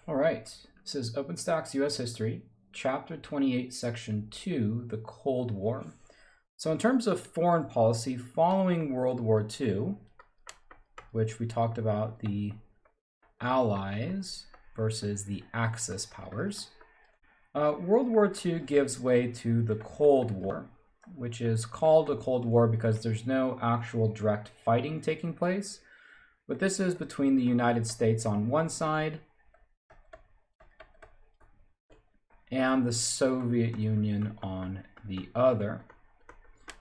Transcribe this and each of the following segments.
All right, this is Openstax U.S. History, Chapter 28, Section 2, the Cold War. So in terms of foreign policy, following World War II, which we talked about the Allies versus the Axis powers, World War II gives way to the Cold War, which is called a Cold War because there's no actual direct fighting taking place. But this is between the United States on one side and the Soviet Union on the other.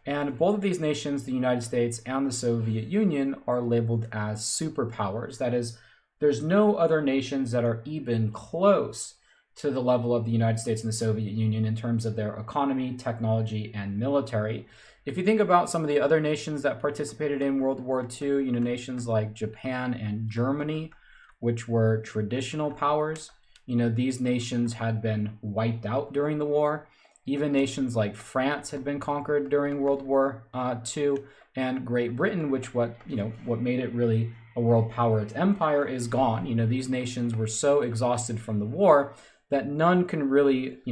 And both of these nations, the United States and the Soviet Union, are labeled as superpowers. That is, there's no other nations that are even close to the level of the United States and the Soviet Union in terms of their economy, technology, and military. If you think about some of the other nations that participated in World War II, nations like Japan and Germany, which were traditional powers, these nations had been wiped out during the war. Even nations like France had been conquered during World War II, and Great Britain, which what made it really a world power, its empire, is gone. These nations were so exhausted from the war that none can really,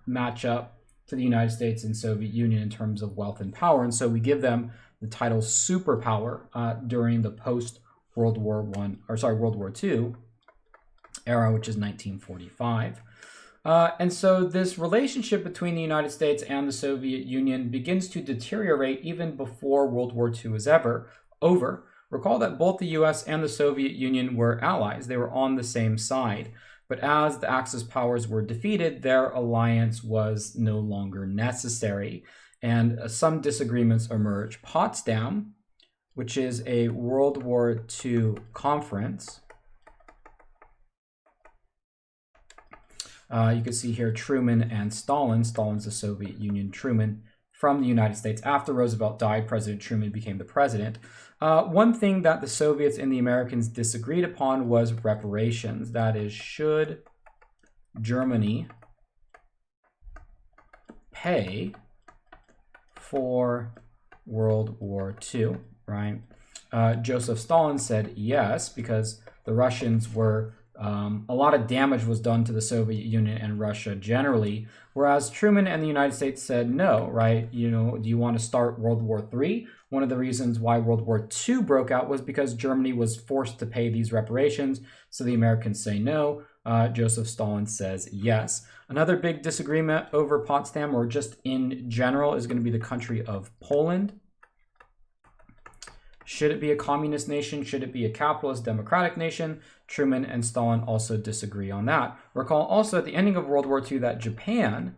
match up to the United States and Soviet Union in terms of wealth and power. And so we give them the title superpower during the post-World War World War II era, which is 1945. And so this relationship between the United States and the Soviet Union begins to deteriorate even before World War II is ever over. Recall that both the US and the Soviet Union were allies. They were on the same side. But as the Axis powers were defeated, their alliance was no longer necessary. And some disagreements emerge. Potsdam, which is a World War II conference. You can see here Truman and Stalin. Stalin's the Soviet Union, Truman from the United States. After Roosevelt died, President Truman became the president. One thing that the Soviets and the Americans disagreed upon was reparations. That is, should Germany pay for World War II, right? Joseph Stalin said yes, because the Russians were a lot of damage was done to the Soviet Union and Russia generally, whereas Truman and the United States said no, right? Do you want to start World War III? One of the reasons why World War II broke out was because Germany was forced to pay these reparations, so the Americans say no. Joseph Stalin says yes. Another big disagreement over Potsdam, or just in general, is going to be the country of Poland. Should it be a communist nation? Should it be a capitalist democratic nation? Truman and Stalin also disagree on that. Recall also at the ending of World War II that Japan,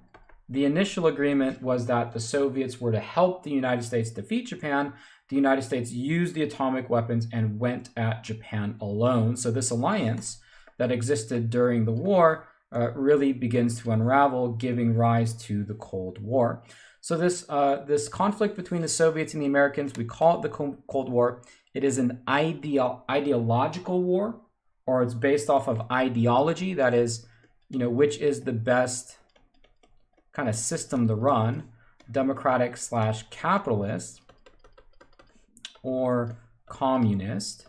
the initial agreement was that the Soviets were to help the United States defeat Japan. The United States used the atomic weapons and went at Japan alone. So this alliance that existed during the war really begins to unravel, giving rise to the Cold War. So this conflict between the Soviets and the Americans, we call it the Cold War. It is an ideological war, or it's based off of ideology. That is, which is the best kind of system to run, democratic / capitalist or communist,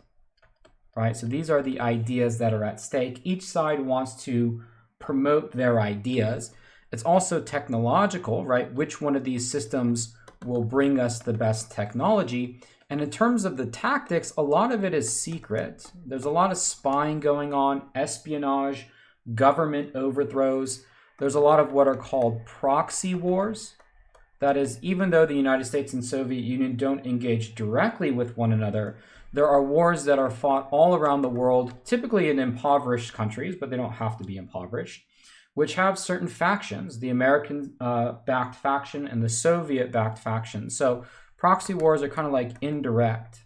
right? So these are the ideas that are at stake. Each side wants to promote their ideas. It's also technological, right? Which one of these systems will bring us the best technology? And in terms of the tactics, a lot of it is secret. There's a lot of spying going on, espionage, government overthrows. There's a lot of what are called proxy wars. That is, even though the United States and Soviet Union don't engage directly with one another, there are wars that are fought all around the world, typically in impoverished countries, but they don't have to be impoverished, which have certain factions, the American-backed faction and the Soviet-backed faction. So proxy wars are kind of like indirect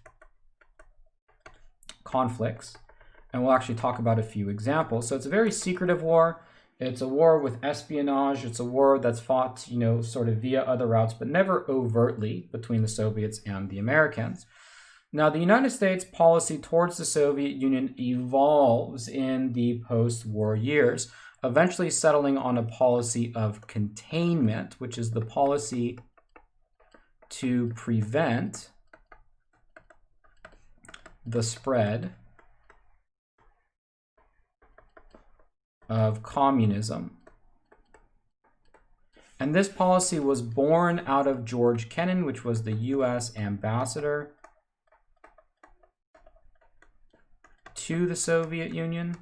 conflicts, and we'll actually talk about a few examples. So it's a very secretive war. It's a war with espionage. It's a war that's fought, sort of via other routes, but never overtly between the Soviets and the Americans. Now, the United States policy towards the Soviet Union evolves in the post-war years, eventually settling on a policy of containment, which is the policy to prevent the spread of communism. And this policy was born out of George Kennan, which was the U.S. ambassador to the Soviet Union.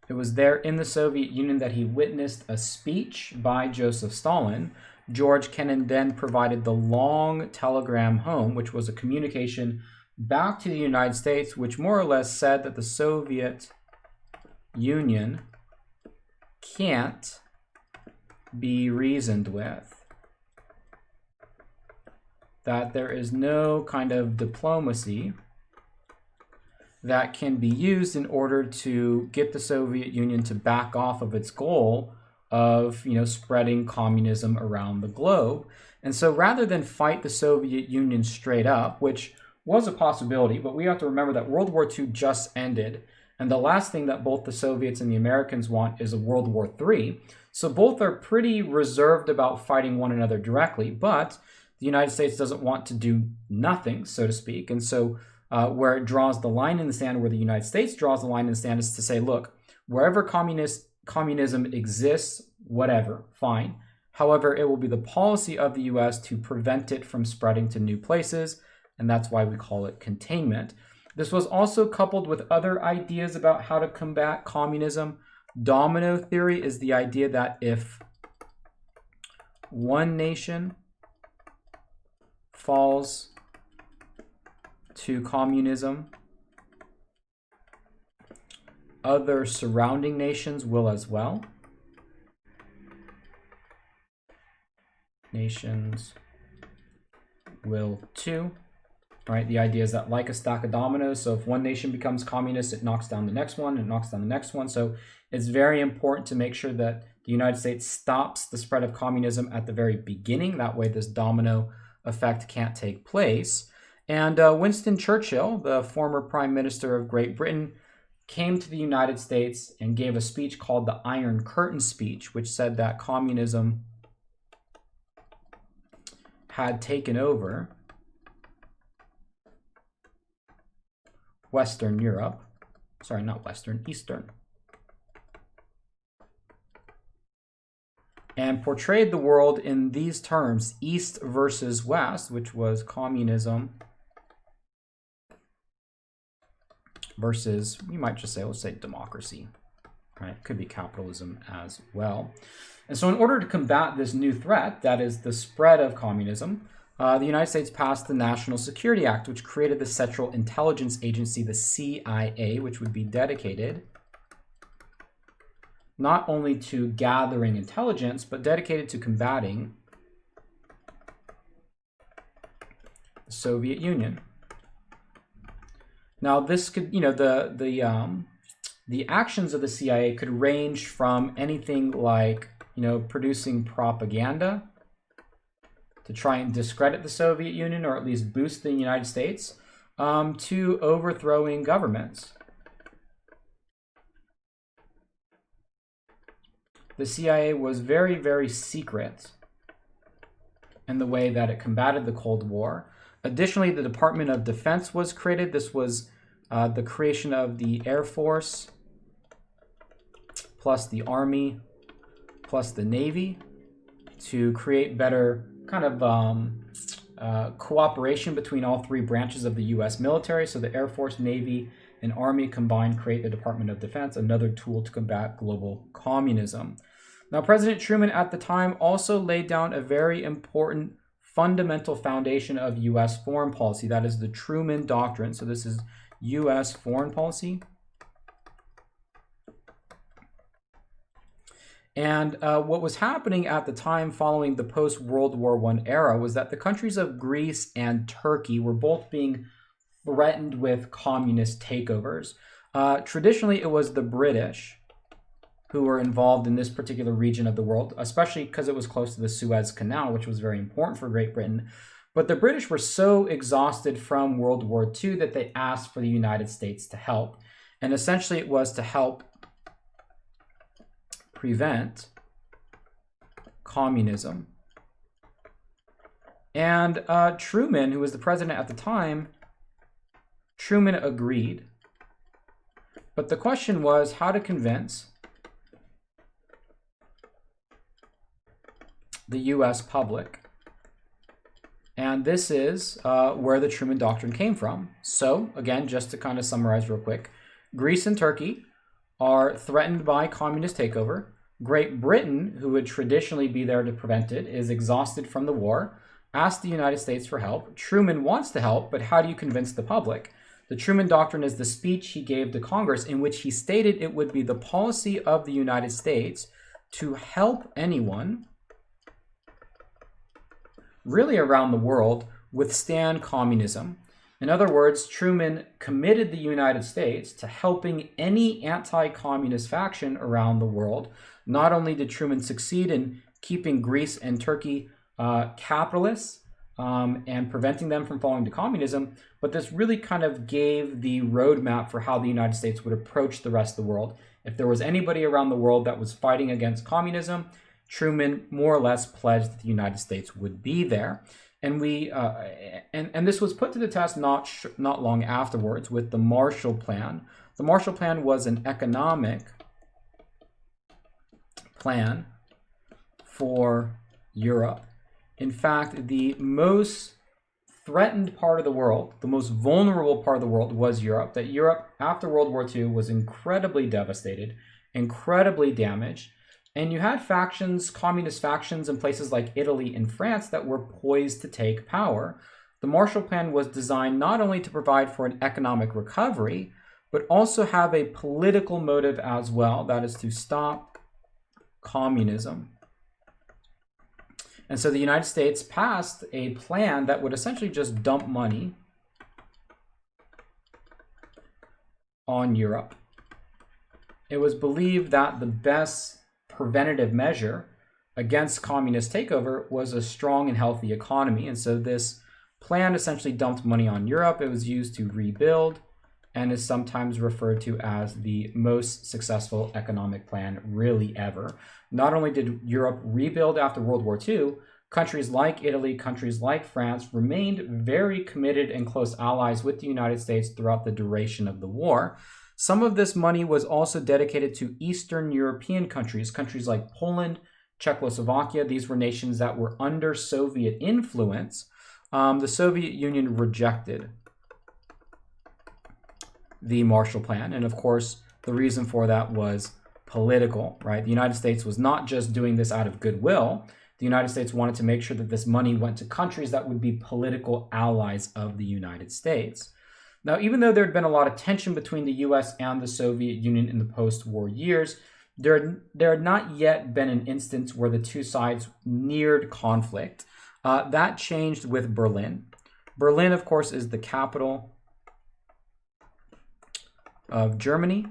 It was there in the Soviet Union that he witnessed a speech by Joseph Stalin. George Kennan then provided the long telegram home, which was a communication back to the United States, which more or less said that the Soviet Union can't be reasoned with, that there is no kind of diplomacy that can be used in order to get the Soviet Union to back off of its goal of, spreading communism around the globe. And so rather than fight the Soviet Union straight up, which was a possibility, but we have to remember that World War II just ended, and the last thing that both the Soviets and the Americans want is a World War III. So both are pretty reserved about fighting one another directly, but the United States doesn't want to do nothing, so to speak. And so where it draws the line in the sand, where the United States draws the line in the sand, is to say, look, wherever communism exists, whatever, fine. However, it will be the policy of the U.S. to prevent it from spreading to new places, and that's why we call it containment. This was also coupled with other ideas about how to combat communism. Domino theory is the idea that if one nation falls to communism, other surrounding nations will as well. Nations will too. Right? The idea is that like a stack of dominoes, so if one nation becomes communist, it knocks down the next one, and knocks down the next one. So it's very important to make sure that the United States stops the spread of communism at the very beginning. That way this domino effect can't take place. And Winston Churchill, the former Prime Minister of Great Britain, came to the United States and gave a speech called the Iron Curtain speech, which said that communism had taken over Western Europe. Sorry, not Western, Eastern. And portrayed the world in these terms, East versus West, which was communism versus, we might just say, let's say democracy, right? Could be capitalism as well. And so in order to combat this new threat, that is the spread of communism, the United States passed the National Security Act, which created the Central Intelligence Agency, the CIA, which would be dedicated not only to gathering intelligence, but dedicated to combating the Soviet Union. Now, this could, the actions of the CIA could range from anything like, producing propaganda to try and discredit the Soviet Union, or at least boost the United States, to overthrowing governments. The CIA was very, very secret in the way that it combated the Cold War. Additionally, the Department of Defense was created. This was the creation of the Air Force, plus the Army, plus the Navy, to create better kind of cooperation between all three branches of the U.S. military. So the Air Force, Navy, and Army combined create the Department of Defense, another tool to combat global communism. Now, President Truman at the time also laid down a very important fundamental foundation of U.S. foreign policy. That is the Truman Doctrine. So this is U.S. foreign policy. And what was happening at the time following the post-World War I era was that the countries of Greece and Turkey were both being threatened with communist takeovers. Traditionally, it was the British who were involved in this particular region of the world, especially because it was close to the Suez Canal, which was very important for Great Britain. But the British were so exhausted from World War II that they asked for the United States to help. And essentially it was to help prevent communism. And Truman, who was the president at the time, Truman agreed But the question was how to convince the U.S. public. And this is where the Truman Doctrine came from. So, again, just to kind of summarize real quick, Greece and Turkey are threatened by communist takeover. Great Britain, who would traditionally be there to prevent it, is exhausted from the war, asked the United States for help. Truman wants to help, but how do you convince the public? The Truman Doctrine is the speech he gave to Congress in which he stated it would be the policy of the United States to help anyone really around the world withstand communism. In other words, Truman committed the United States to helping any anti-communist faction around the world. Not only did Truman succeed in keeping Greece and Turkey capitalists and preventing them from falling to communism, but this really kind of gave the roadmap for how the United States would approach the rest of the world. If there was anybody around the world that was fighting against communism, Truman more or less pledged that the United States would be there. And this was put to the test not long afterwards with the Marshall Plan. The Marshall Plan was an economic plan for Europe. In fact, the most threatened part of the world, the most vulnerable part of the world was Europe. That Europe, after World War II, was incredibly devastated, incredibly damaged. And you had factions, communist factions in places like Italy and France that were poised to take power. The Marshall Plan was designed not only to provide for an economic recovery, but also have a political motive as well, that is to stop communism. And so the United States passed a plan that would essentially just dump money on Europe. It was believed that the best preventative measure against communist takeover was a strong and healthy economy. And so this plan essentially dumped money on Europe. It was used to rebuild and is sometimes referred to as the most successful economic plan really ever. Not only did Europe rebuild after World War II, countries like Italy, countries like France remained very committed and close allies with the United States throughout the duration of the war. Some of this money was also dedicated to Eastern European countries, countries like Poland, Czechoslovakia. These were nations that were under Soviet influence. The Soviet Union rejected the Marshall Plan. And of course, the reason for that was political, right? The United States was not just doing this out of goodwill. The United States wanted to make sure that this money went to countries that would be political allies of the United States. Now, even though there had been a lot of tension between the U.S. and the Soviet Union in the post-war years, there had not yet been an instance where the two sides neared conflict. That changed with Berlin. Berlin, of course, is the capital of Germany.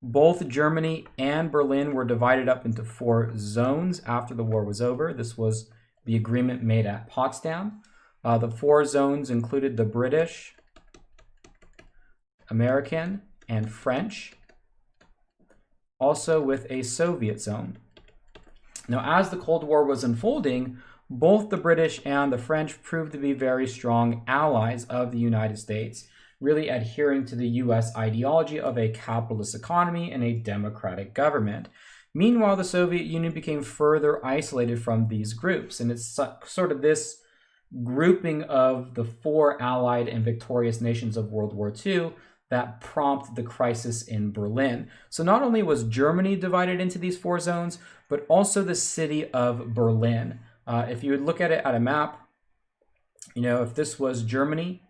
Both Germany and Berlin were divided up into 4 zones after the war was over. This was the agreement made at Potsdam. The 4 zones included the British, American, and French, also with a Soviet zone. Now, as the Cold War was unfolding, both the British and the French proved to be very strong allies of the United States, really adhering to the U.S. ideology of a capitalist economy and a democratic government. Meanwhile, the Soviet Union became further isolated from these groups, and it's sort of this grouping of the 4 allied and victorious nations of World War II that prompted the crisis in Berlin. So not only was Germany divided into these 4 zones, but also the city of Berlin. If you would look at it at a map, if this was Germany,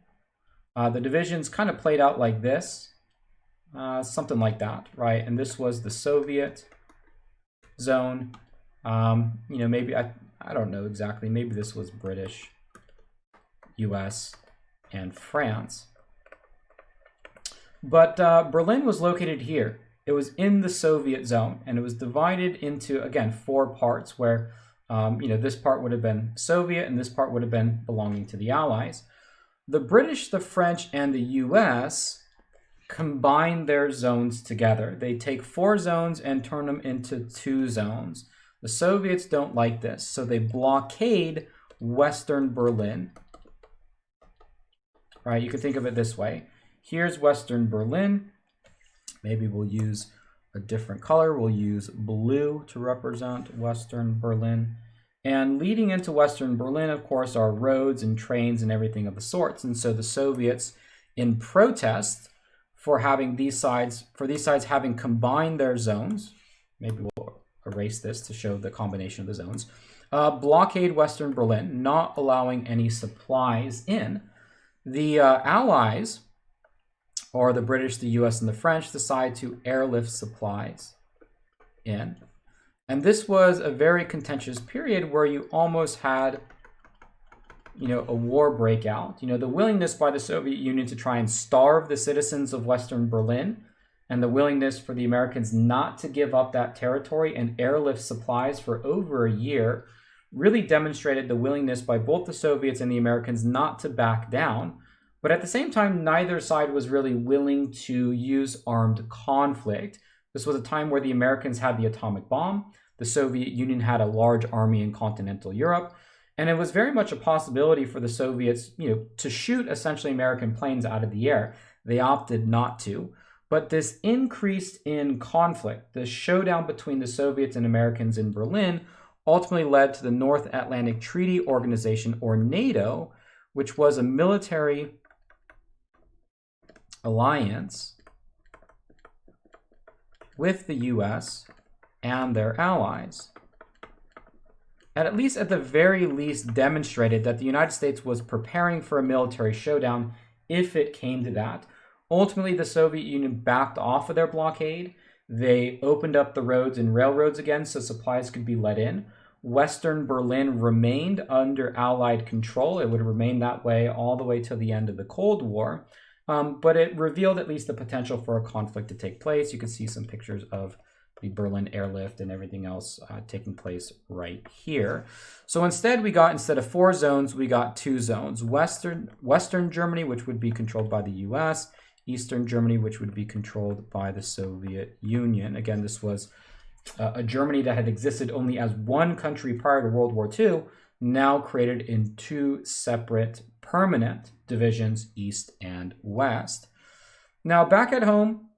the divisions kind of played out like this, something like that, right? And this was the Soviet zone. Maybe, I don't know exactly, maybe this was British, U.S., and France. But Berlin was located here. It was in the Soviet zone, and it was divided into, again, 4 parts where, this part would have been Soviet, and this part would have been belonging to the Allies. The British, the French, and the U.S. combine their zones together. They take 4 zones and turn them into 2 zones. The Soviets don't like this, so they blockade Western Berlin. Right, you can think of it this way. Here's Western Berlin. Maybe we'll use a different color. We'll use blue to represent Western Berlin. And leading into Western Berlin, of course, are roads and trains and everything of the sorts. And so the Soviets, in protest for having these sides having combined their zones, maybe we'll erase this to show the combination of the zones, blockade Western Berlin, not allowing any supplies in. The Allies, or the British, the US, and the French, decide to airlift supplies in. And this was a very contentious period where you almost had, a war breakout. The willingness by the Soviet Union to try and starve the citizens of Western Berlin, and the willingness for the Americans not to give up that territory and airlift supplies for over a year really demonstrated the willingness by both the Soviets and the Americans not to back down. But at the same time, neither side was really willing to use armed conflict. This was a time where the Americans had the atomic bomb. The Soviet Union had a large army in continental Europe. And it was very much a possibility for the Soviets, to shoot essentially American planes out of the air. They opted not to. But this increase in conflict, the showdown between the Soviets and Americans in Berlin, ultimately led to the North Atlantic Treaty Organization, or NATO, which was a military alliance with the US and their allies. And at least at the very least demonstrated that the United States was preparing for a military showdown if it came to that. Ultimately, the Soviet Union backed off of their blockade. They opened up the roads and railroads again so supplies could be let in. Western Berlin remained under Allied control. It would remain that way all the way till the end of the Cold War. But it revealed at least the potential for a conflict to take place. You can see some pictures of the Berlin airlift and everything else taking place right here. So instead of 4 zones, we got 2 zones. Western Germany, which would be controlled by the US, Eastern Germany, which would be controlled by the Soviet Union. Again, this was a Germany that had existed only as one country prior to World War II, now created in 2 separate permanent divisions, East and West. Now, back at home,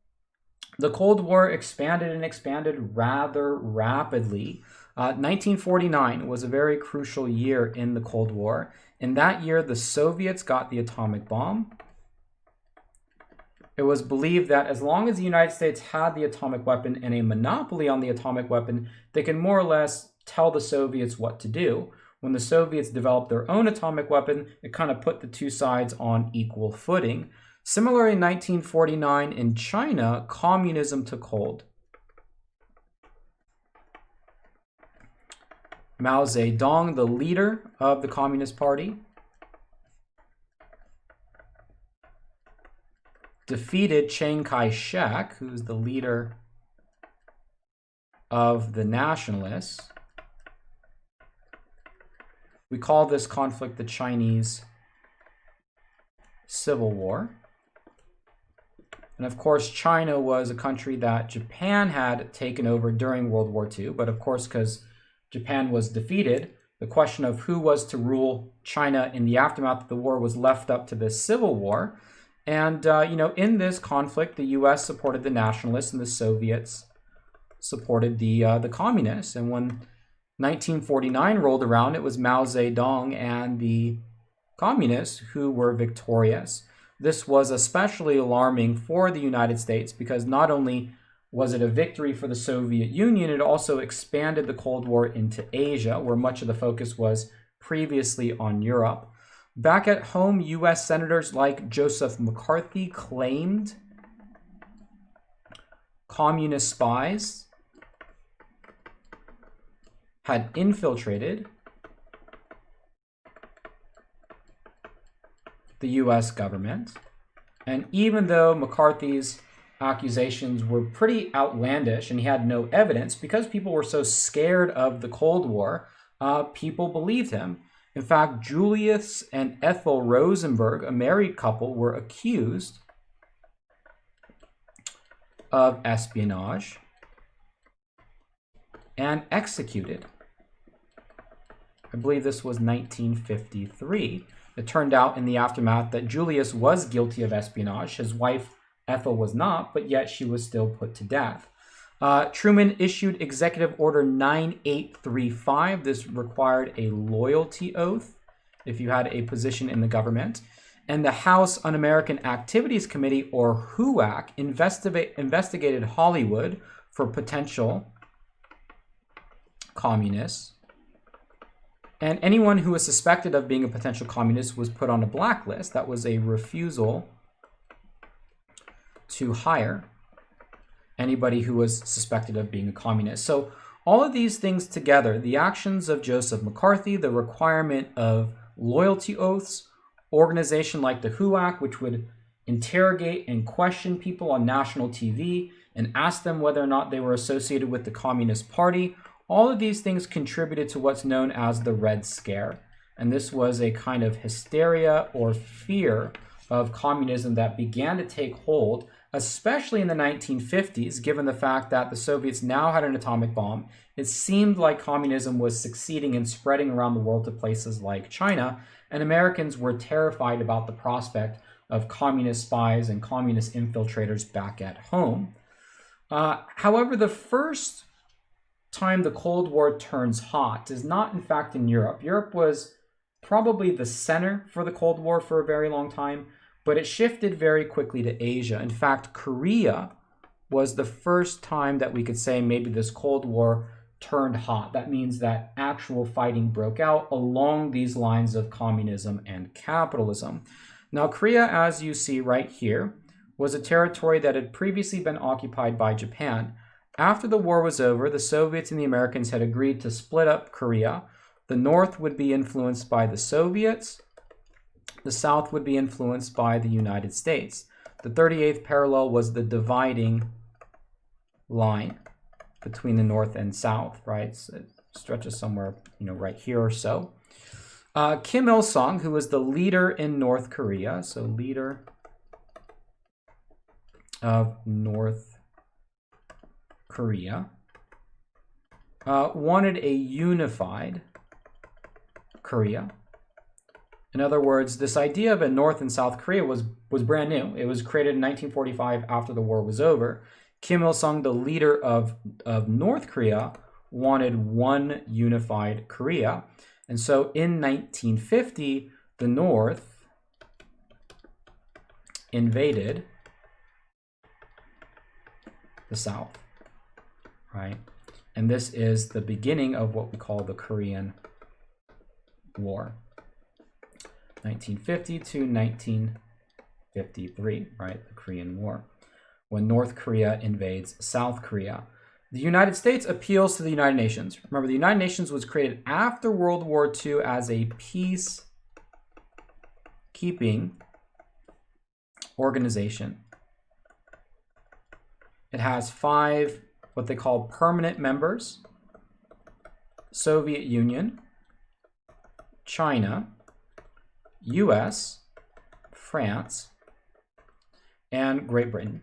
the Cold War expanded and expanded rather rapidly. 1949 was a very crucial year in the Cold War. In that year, the Soviets got the atomic bomb. It was believed that as long as the United States had the atomic weapon and a monopoly on the atomic weapon, they could more or less tell the Soviets what to do. When the Soviets developed their own atomic weapon, it kind of put the 2 sides on equal footing. Similarly, in 1949 in China, communism took hold. Mao Zedong, the leader of the Communist Party, defeated Chiang Kai-shek, who's the leader of the nationalists. We call this conflict the Chinese Civil War. And of course, China was a country that Japan had taken over during World War II. But of course, because Japan was defeated, the question of who was to rule China in the aftermath of the war was left up to this civil war. And, in this conflict, the US supported the nationalists and the Soviets supported the communists. And when 1949 rolled around, it was Mao Zedong and the communists who were victorious. This was especially alarming for the United States because not only was it a victory for the Soviet Union, it also expanded the Cold War into Asia, where much of the focus was previously on Europe. Back at home, US senators like Joseph McCarthy claimed communist spies had infiltrated the US government. And even though McCarthy's accusations were pretty outlandish and he had no evidence, because people were so scared of the Cold War, people believed him. In fact, Julius and Ethel Rosenberg, a married couple, were accused of espionage and executed. I believe this was 1953. It turned out in the aftermath that Julius was guilty of espionage. His wife, Ethel, was not, but yet she was still put to death. Truman issued Executive Order 9835. This required a loyalty oath if you had a position in the government. And the House Un-American Activities Committee, or HUAC, investigated Hollywood for potential communists. And anyone who was suspected of being a potential communist was put on a blacklist. That was a refusal to hire anybody who was suspected of being a communist. So all of these things together, the actions of Joseph McCarthy, the requirement of loyalty oaths, organization like the HUAC, which would interrogate and question people on national TV and ask them whether or not they were associated with the Communist Party, all of these things contributed to what's known as the Red Scare. And this was a kind of hysteria or fear of communism that began to take hold, especially in the 1950s, given the fact that the Soviets now had an atomic bomb. It seemed like communism was succeeding and spreading around the world to places like China, and Americans were terrified about the prospect of communist spies and communist infiltrators back at home. However, the first time the Cold War turns hot is not, in fact, in Europe. Europe was probably the center for the Cold War for a very long time, but it shifted very quickly to Asia. In fact, Korea was the first time that we could say maybe this Cold War turned hot. That means that actual fighting broke out along these lines of communism and capitalism. Now, Korea, as you see right here, was a territory that had previously been occupied by Japan. After the war was over, the Soviets and the Americans had agreed to split up Korea. The North would be influenced by the Soviets. The South would be influenced by the United States. The 38th parallel was the dividing line between the North and South, right? So it stretches somewhere, right here or so. Kim Il-sung, who was the leader in North Korea, so leader of North Korea, wanted a unified Korea. In other words, this idea of a North and South Korea was brand new. It was created in 1945 after the war was over. Kim Il-sung, the leader of North Korea, wanted one unified Korea. And so in 1950, the North invaded the South, right? And this is the beginning of what we call the Korean War. 1950 to 1953, right? The Korean War, when North Korea invades South Korea. The United States appeals to the United Nations. Remember, the United Nations was created after World War II as a peacekeeping organization. It has 5 what they call permanent members: Soviet Union, China, U.S., France, and Great Britain.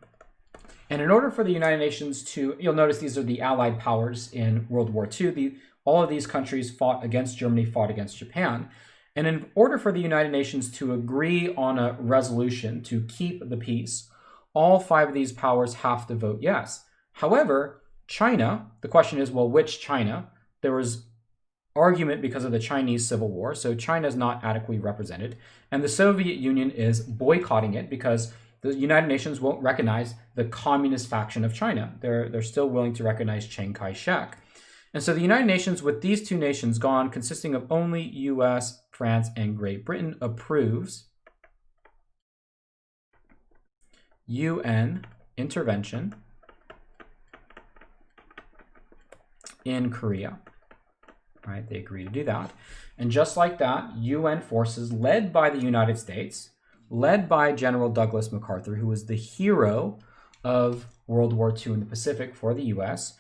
And in order for the United Nations to, you'll notice these are the Allied powers in World War II. All of these countries fought against Germany, fought against Japan. And in order for the United Nations to agree on a resolution to keep the peace, all 5 of these powers have to vote yes. However, China, the question is, well, which China? There was argument because of the Chinese Civil War, so China is not adequately represented. And the Soviet Union is boycotting it because the United Nations won't recognize the communist faction of China. They're still willing to recognize Chiang Kai-shek. And so the United Nations, with these 2 nations gone, consisting of only U.S., France, and Great Britain, approves UN intervention in Korea. Right, they agree to do that. And just like that, UN forces led by the United States, led by General Douglas MacArthur, who was the hero of World War II in the Pacific for the US,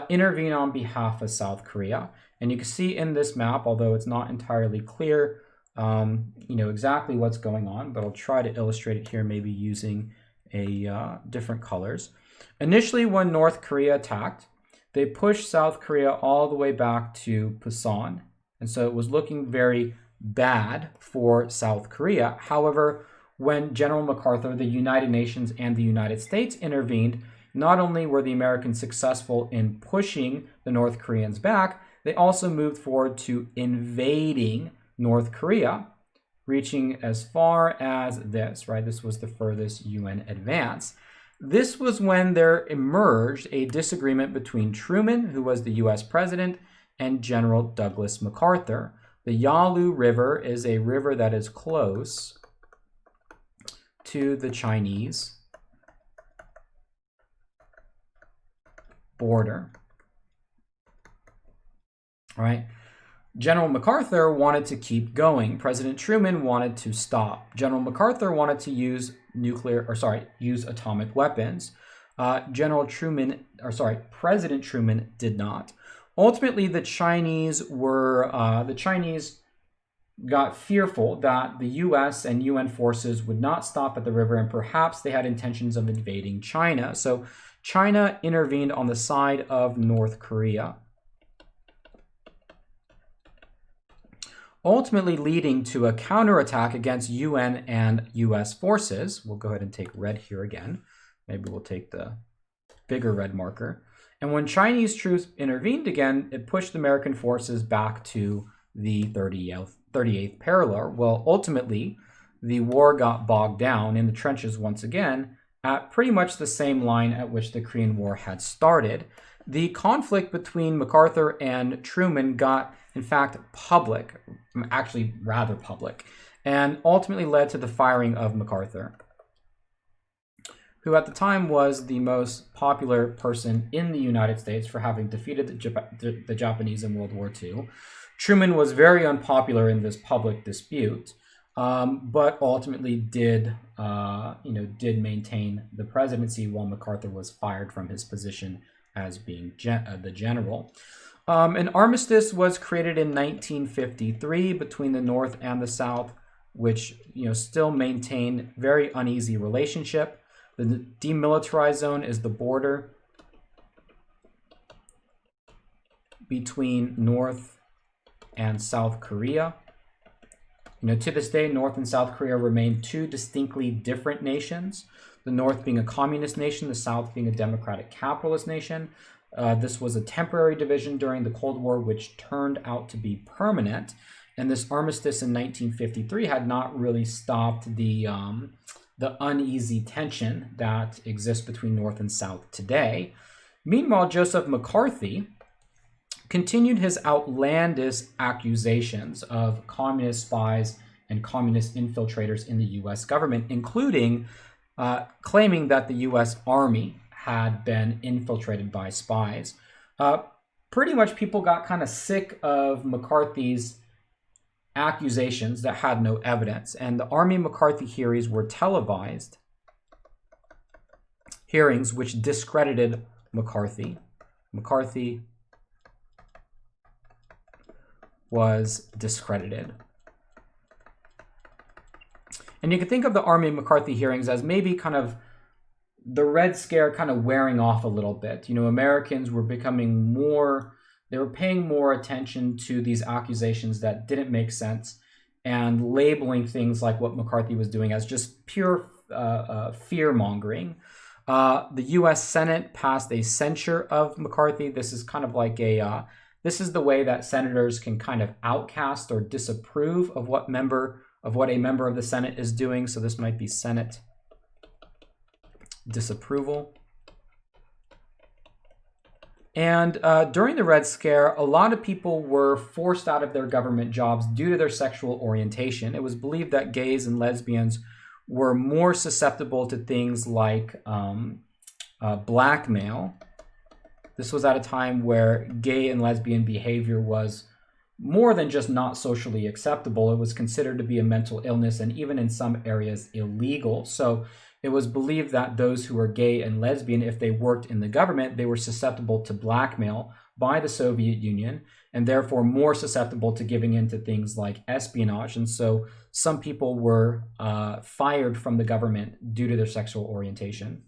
intervene on behalf of South Korea. And you can see in this map, although it's not entirely clear, exactly what's going on, but I'll try to illustrate it here, maybe using different colors. Initially, when North Korea attacked, they pushed South Korea all the way back to Pusan. And so it was looking very bad for South Korea. However, when General MacArthur, the United Nations, and the United States intervened, not only were the Americans successful in pushing the North Koreans back, they also moved forward to invading North Korea, reaching as far as this, right? This was the furthest UN advance. This was when there emerged a disagreement between Truman, who was the US president, and General Douglas MacArthur. The Yalu River is a river that is close to the Chinese border. All right. General MacArthur wanted to keep going. President Truman wanted to stop. General MacArthur wanted to use atomic weapons. President Truman did not. Ultimately, the Chinese got fearful that the U.S. and UN forces would not stop at the river, and perhaps they had intentions of invading China. So China intervened on the side of North Korea, ultimately leading to a counterattack against UN and US forces. We'll go ahead and take red here again. Maybe we'll take the bigger red marker. And when Chinese troops intervened again, it pushed American forces back to the 38th parallel. Well, ultimately, the war got bogged down in the trenches once again at pretty much the same line at which the Korean War had started. The conflict between MacArthur and Truman got, in fact, public, actually rather public, and ultimately led to the firing of MacArthur, who at the time was the most popular person in the United States for having defeated the Japanese in World War II. Truman was very unpopular in this public dispute, but ultimately did maintain the presidency while MacArthur was fired from his position as being the general. An armistice was created in 1953 between the North and the South, which still maintained very uneasy relationship. The demilitarized zone is the border between North and South Korea. To this day, North and South Korea remain two distinctly different nations. The North being a communist nation, the South being a democratic capitalist nation. This was a temporary division during the Cold War, which turned out to be permanent. And this armistice in 1953 had not really stopped the uneasy tension that exists between North and South today. Meanwhile, Joseph McCarthy continued his outlandish accusations of communist spies and communist infiltrators in the U.S. government, including claiming that the U.S. Army had been infiltrated by spies. Pretty much people got kind of sick of McCarthy's accusations that had no evidence, and the Army McCarthy hearings were televised hearings which discredited McCarthy. McCarthy was discredited. And you can think of the Army McCarthy hearings as maybe kind of the Red Scare kind of wearing off a little bit. Americans were becoming they were paying more attention to these accusations that didn't make sense and labeling things like what McCarthy was doing as just pure fear-mongering. The U.S. Senate passed a censure of McCarthy. This is kind of like this is the way that senators can kind of outcast or disapprove of what a member of the Senate is doing. So this might be Senate disapproval. And during the Red Scare, a lot of people were forced out of their government jobs due to their sexual orientation. It was believed that gays and lesbians were more susceptible to things like blackmail. This was at a time where gay and lesbian behavior was more than just not socially acceptable. It was considered to be a mental illness and even in some areas illegal. So it was believed that those who were gay and lesbian, if they worked in the government, they were susceptible to blackmail by the Soviet Union and therefore more susceptible to giving in to things like espionage. And so some people were fired from the government due to their sexual orientation.